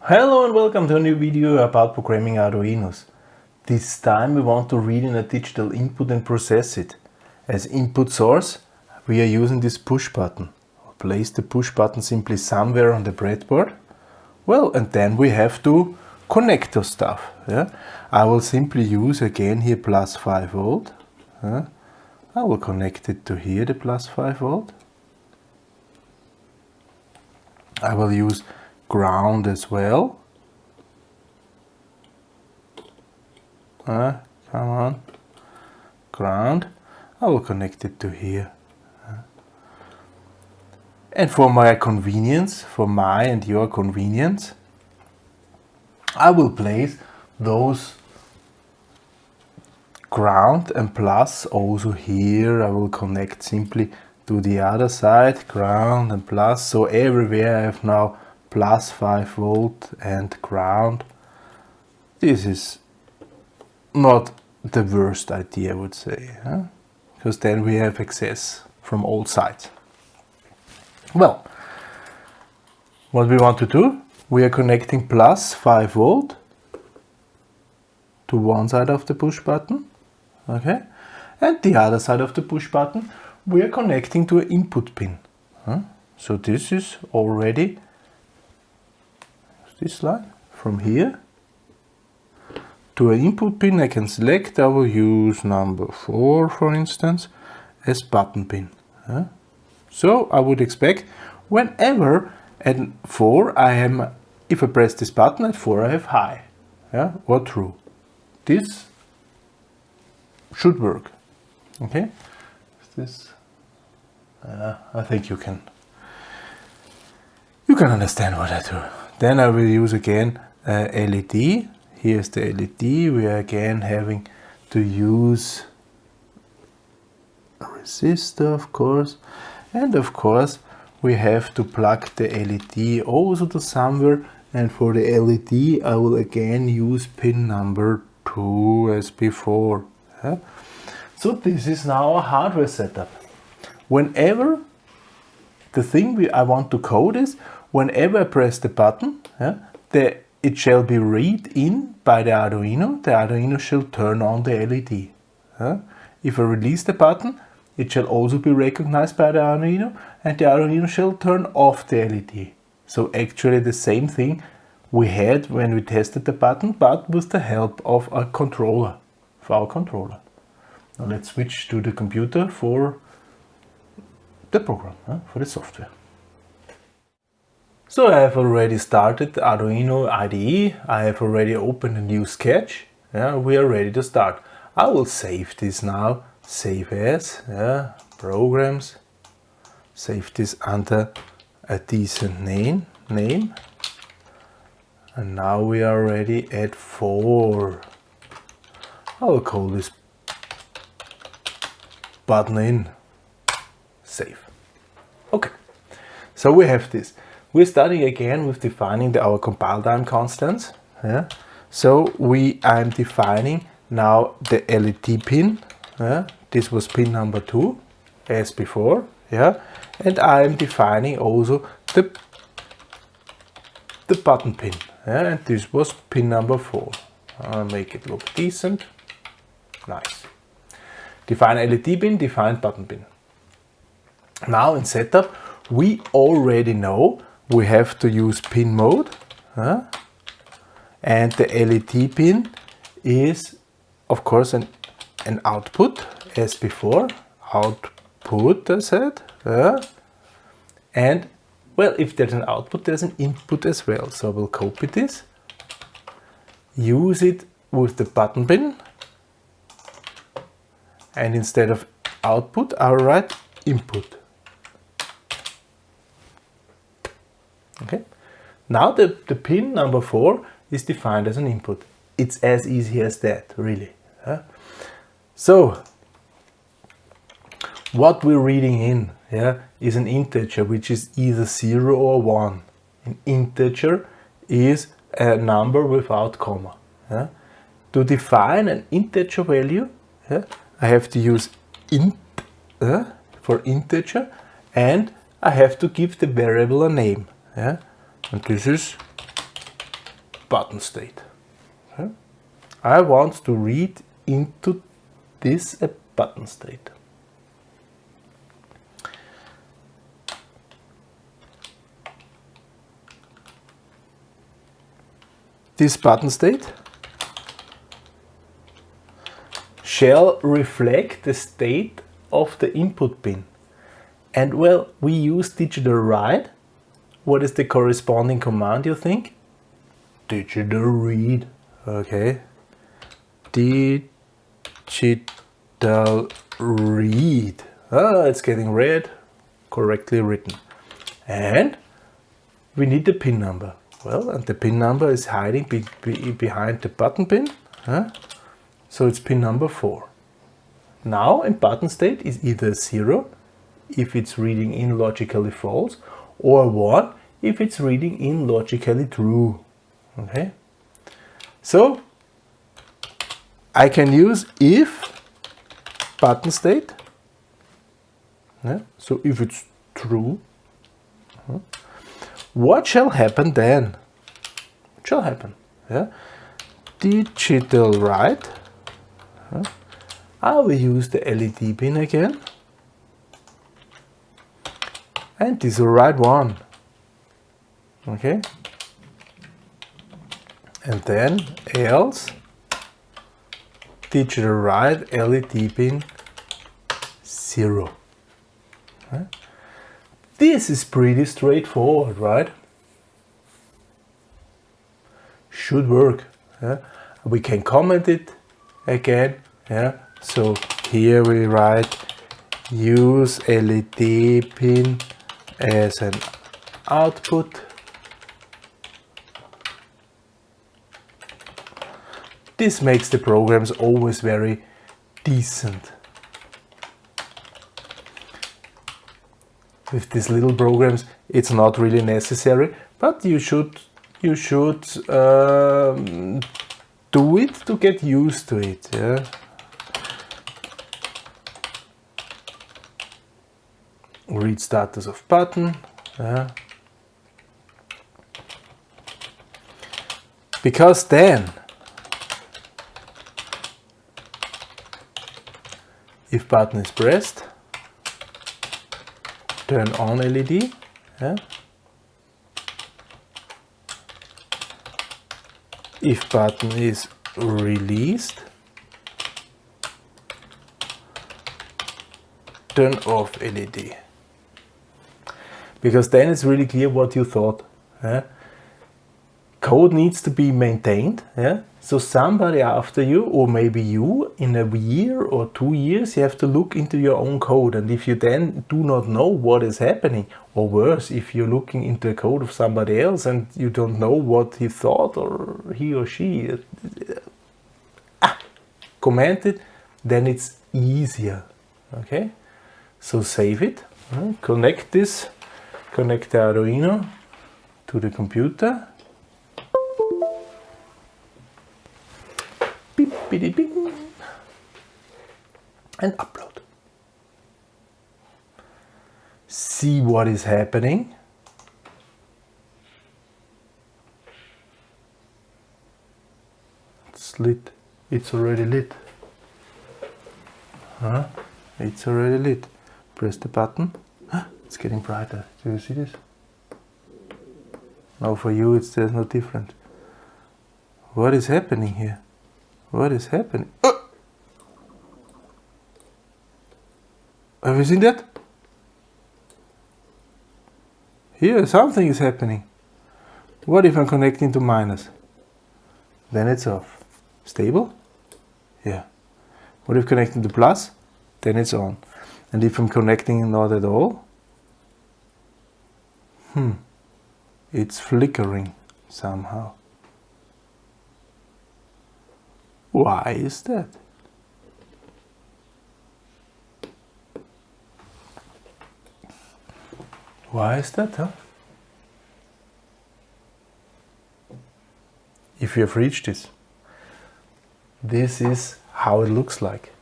Hello and welcome to a new video about programming Arduinos. This time we want to read in a digital input and process it. As input source we are using this push button. Place the push button simply somewhere on the breadboard. Well, and then we have to connect to stuff. I will simply use again here plus 5 volt. I will connect it to here, the plus 5 volt. I will use ground as well. Come on, ground. I will connect it to here. And for my convenience, for my and your convenience, I will place those ground and plus also here. I will connect simply to the other side, ground and plus. So everywhere I have now plus 5 volt and ground. This is not the worst idea, I would say, because then we have access from all sides. Well, what we want to do, we are connecting plus 5 volt to one side of the push button, okay, and the other side of the push button we are connecting to an input pin. So this is already this line from here to an input pin. I can select, I will use number 4 for instance as button pin. So I would expect whenever at 4 if I press this button at 4 I have high, or true. This should work. Okay, this I think you can understand what I do. Then I will use again LED. Here's the LED. We are again having to use a resistor, of course, and of course we have to plug the LED also to somewhere, and for the LED I will again use pin number 2 as before. So this is now a hardware setup. Whenever the thing I want to code is, whenever I press the button, it shall be read in by the Arduino shall turn on the LED. If I release the button, it shall also be recognized by the Arduino, and the Arduino shall turn off the LED. So actually the same thing we had when we tested the button, but with the help of a controller, for our controller. Now let's switch to the computer for the program, for the software. So I have already started the Arduino IDE. I have already opened a new sketch. We are ready to start. I will save this now. Save as, programs. Save this under a decent name. And now we are ready at 4. I will call this button in. Save. Okay. So we have this. We're starting again with defining our compile time constants. So I'm defining now the LED pin. This was pin number 2 as before. And I'm defining also the button pin. And this was pin number 4. I'll make it look decent. Nice. Define LED pin, define button pin. Now in setup we already know we have to use pin mode, and the LED pin is of course an output as before. Output, I said, and well, if there's an output there's an input as well. So I will copy this, use it with the button pin, and instead of output I'll write input. Okay. Now the pin number 4 is defined as an input. It's as easy as that, really. So what we're reading in is an integer which is either 0 or 1. An integer is a number without comma. To define an integer value, I have to use int for integer, and I have to give the variable a name. And this is button state. Okay? I want to read into this a button state. This button state shall reflect the state of the input pin. And well, we use digital write. What is the corresponding command, you think? Digital read. Okay. Digital read. Ah, it's getting read. Correctly written. And we need the pin number. Well, and the pin number is hiding behind the button pin. Huh? So it's pin number 4. Now in button state is either 0 if it's reading in logically false, or 1 if it's reading in logically true. Okay? So I can use if button state. Yeah? So if it's true, what shall happen then? What shall happen? Yeah? Digital write. I will use the LED pin again. And this will write 1. Okay? And then else digital write LED pin 0. Okay? This is pretty straightforward, right? Should work. Yeah? We can comment it again. Yeah? So here we write use LED pin as an output. This makes the programs always very decent. With these little programs, it's not really necessary, but you should do it to get used to it. Yeah? Read status of button. Yeah? Because then, if button is pressed, turn on LED. Yeah? If button is released, turn off LED. Because then it's really clear what you thought. Yeah? Code needs to be maintained. Yeah? So somebody after you, or maybe you, in a year or 2 years, you have to look into your own code. And if you then do not know what is happening, or worse, if you're looking into the code of somebody else and you don't know what he thought or he or she commented, then it's easier. Okay? So save it, connect this, connect the Arduino to the computer. Beep, beep, beep, and upload. See what is happening. It's lit. It's already lit. It's already lit. Press the button. It's getting brighter. Do you see this? Now for you there's no different. What is happening here? What is happening? Oh! Have you seen that? Here something is happening. What if I'm connecting to minus? Then it's off. Stable? Yeah. What if connecting to plus? Then it's on. And if I'm connecting not at all? It's flickering somehow. Why is that? Why is that, huh? If you have reached this is how it looks like.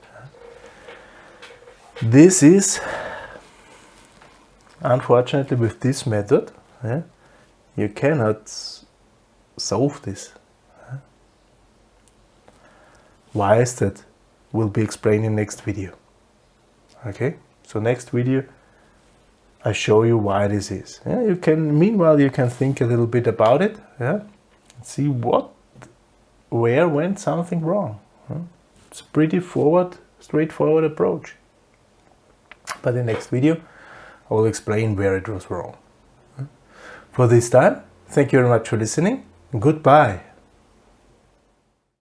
This is, unfortunately, with this method, you cannot solve this. Why is that? Will be explained in next video. Okay, so next video I show you why this is. Yeah, you can, meanwhile, you can think a little bit about it. Yeah, see where went something wrong. It's a pretty straightforward approach. But in the next video, I will explain where it was wrong. For this time, thank you very much for listening. Goodbye.